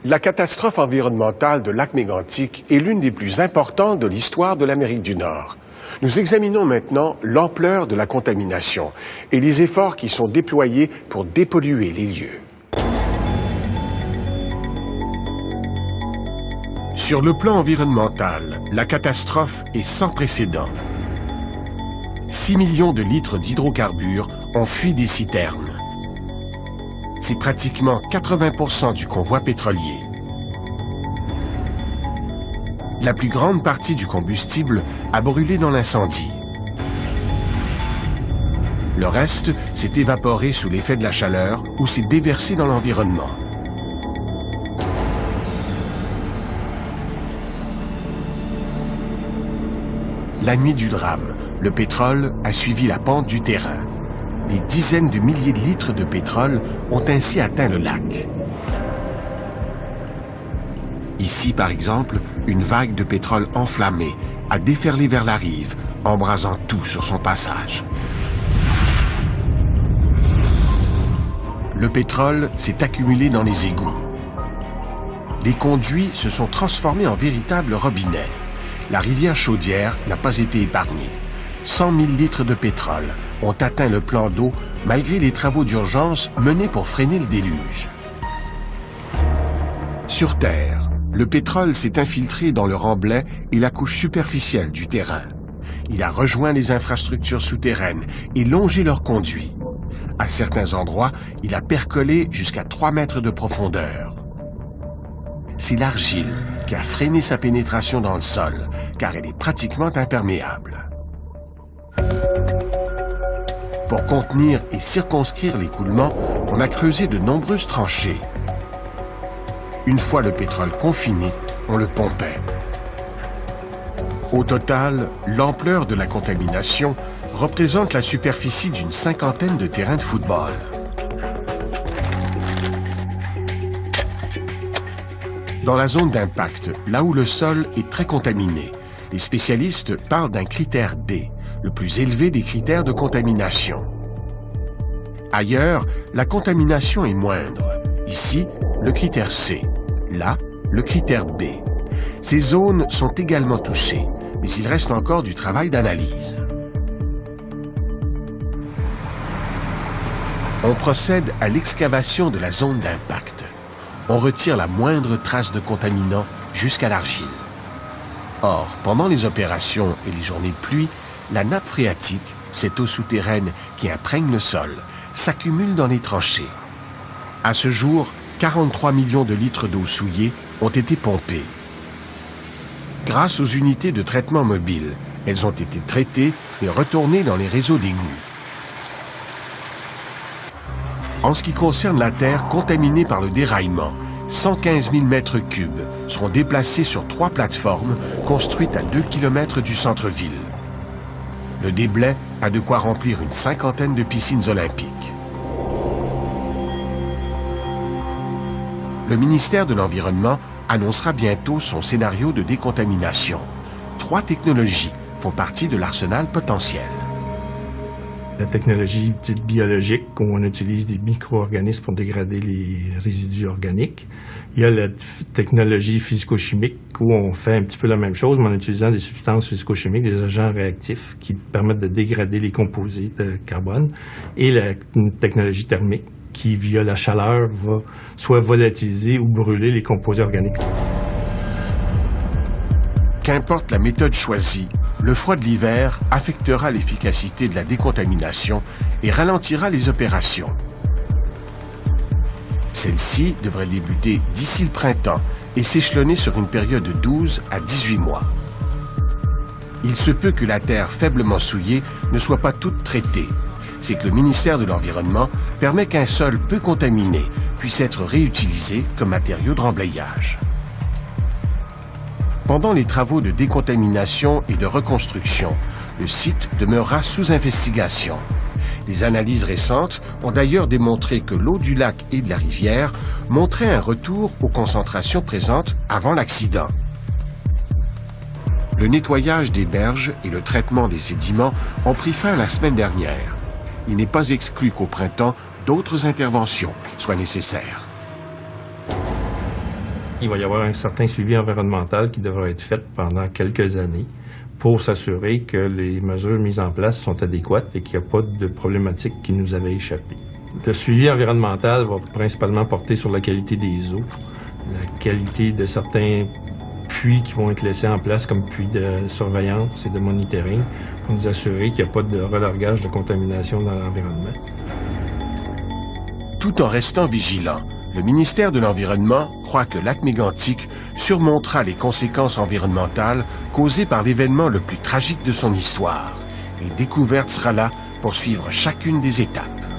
La catastrophe environnementale de lac Mégantic est l'une des plus importantes de l'histoire de l'Amérique du Nord. Nous examinons maintenant l'ampleur de la contamination et les efforts qui sont déployés pour dépolluer les lieux. Sur le plan environnemental, la catastrophe est sans précédent. 6 millions de litres d'hydrocarbures ont fui des citernes. C'est pratiquement 80% du convoi pétrolier. La plus grande partie du combustible a brûlé dans l'incendie. Le reste s'est évaporé sous l'effet de la chaleur ou s'est déversé dans l'environnement. La nuit du drame, le pétrole a suivi la pente du terrain. Des dizaines de milliers de litres de pétrole ont ainsi atteint le lac. Ici, par exemple, une vague de pétrole enflammée a déferlé vers la rive, embrasant tout sur son passage. Le pétrole s'est accumulé dans les égouts. Les conduits se sont transformés en véritables robinets. La rivière Chaudière n'a pas été épargnée. 100 000 litres de pétrole ont atteint le plan d'eau malgré les travaux d'urgence menés pour freiner le déluge. Sur Terre, le pétrole s'est infiltré dans le remblai et la couche superficielle du terrain. Il a rejoint les infrastructures souterraines et longé leurs conduits. À certains endroits, il a percolé jusqu'à 3 mètres de profondeur. C'est l'argile qui a freiné sa pénétration dans le sol, car elle est pratiquement imperméable. Pour contenir et circonscrire l'écoulement, on a creusé de nombreuses tranchées. Une fois le pétrole confiné, on le pompait. Au total, l'ampleur de la contamination représente la superficie d'une 50aine de terrains de football. Dans la zone d'impact, là où le sol est très contaminé, les spécialistes parlent d'un critère D, le plus élevé des critères de contamination. Ailleurs, la contamination est moindre. Ici, le critère C. Là, le critère B. Ces zones sont également touchées, mais il reste encore du travail d'analyse. On procède à l'excavation de la zone d'impact. On retire la moindre trace de contaminant jusqu'à l'argile. Or, pendant les opérations et les journées de pluie, la nappe phréatique, cette eau souterraine qui imprègne le sol, s'accumule dans les tranchées. À ce jour, 43 millions de litres d'eau souillée ont été pompés. Grâce aux unités de traitement mobiles, elles ont été traitées et retournées dans les réseaux d'égouts. En ce qui concerne la terre contaminée par le déraillement, 115 000 mètres cubes seront déplacés sur 3 plateformes construites à 2 km du centre-ville. Le déblai a de quoi remplir une 50aine de piscines olympiques. Le ministère de l'Environnement annoncera bientôt son scénario de décontamination. 3 technologies font partie de l'arsenal potentiel. La technologie dite biologique, où on utilise des micro-organismes pour dégrader les résidus organiques. Il y a la technologie physico-chimique, où on fait un petit peu la même chose, mais en utilisant des substances physico-chimiques, des agents réactifs qui permettent de dégrader les composés de carbone. Et la technologie thermique, qui, via la chaleur, va soit volatiliser ou brûler les composés organiques. Qu'importe la méthode choisie, le froid de l'hiver affectera l'efficacité de la décontamination et ralentira les opérations. Celle-ci devrait débuter d'ici le printemps et s'échelonner sur une période de 12 à 18 mois. Il se peut que la terre faiblement souillée ne soit pas toute traitée. C'est que le ministère de l'Environnement permet qu'un sol peu contaminé puisse être réutilisé comme matériau de remblayage. Pendant les travaux de décontamination et de reconstruction, le site demeurera sous investigation. Des analyses récentes ont d'ailleurs démontré que l'eau du lac et de la rivière montrait un retour aux concentrations présentes avant l'accident. Le nettoyage des berges et le traitement des sédiments ont pris fin la semaine dernière. Il n'est pas exclu qu'au printemps, d'autres interventions soient nécessaires. Il va y avoir un certain suivi environnemental qui devra être fait pendant quelques années pour s'assurer que les mesures mises en place sont adéquates et qu'il n'y a pas de problématiques qui nous avaient échappé. Le suivi environnemental va principalement porter sur la qualité des eaux, la qualité de certains puits qui vont être laissés en place comme puits de surveillance et de monitoring pour nous assurer qu'il n'y a pas de relargage de contamination dans l'environnement. Tout en restant vigilant, le ministère de l'Environnement croit que Lac Mégantic surmontera les conséquences environnementales causées par l'événement le plus tragique de son histoire et Découverte sera là pour suivre chacune des étapes.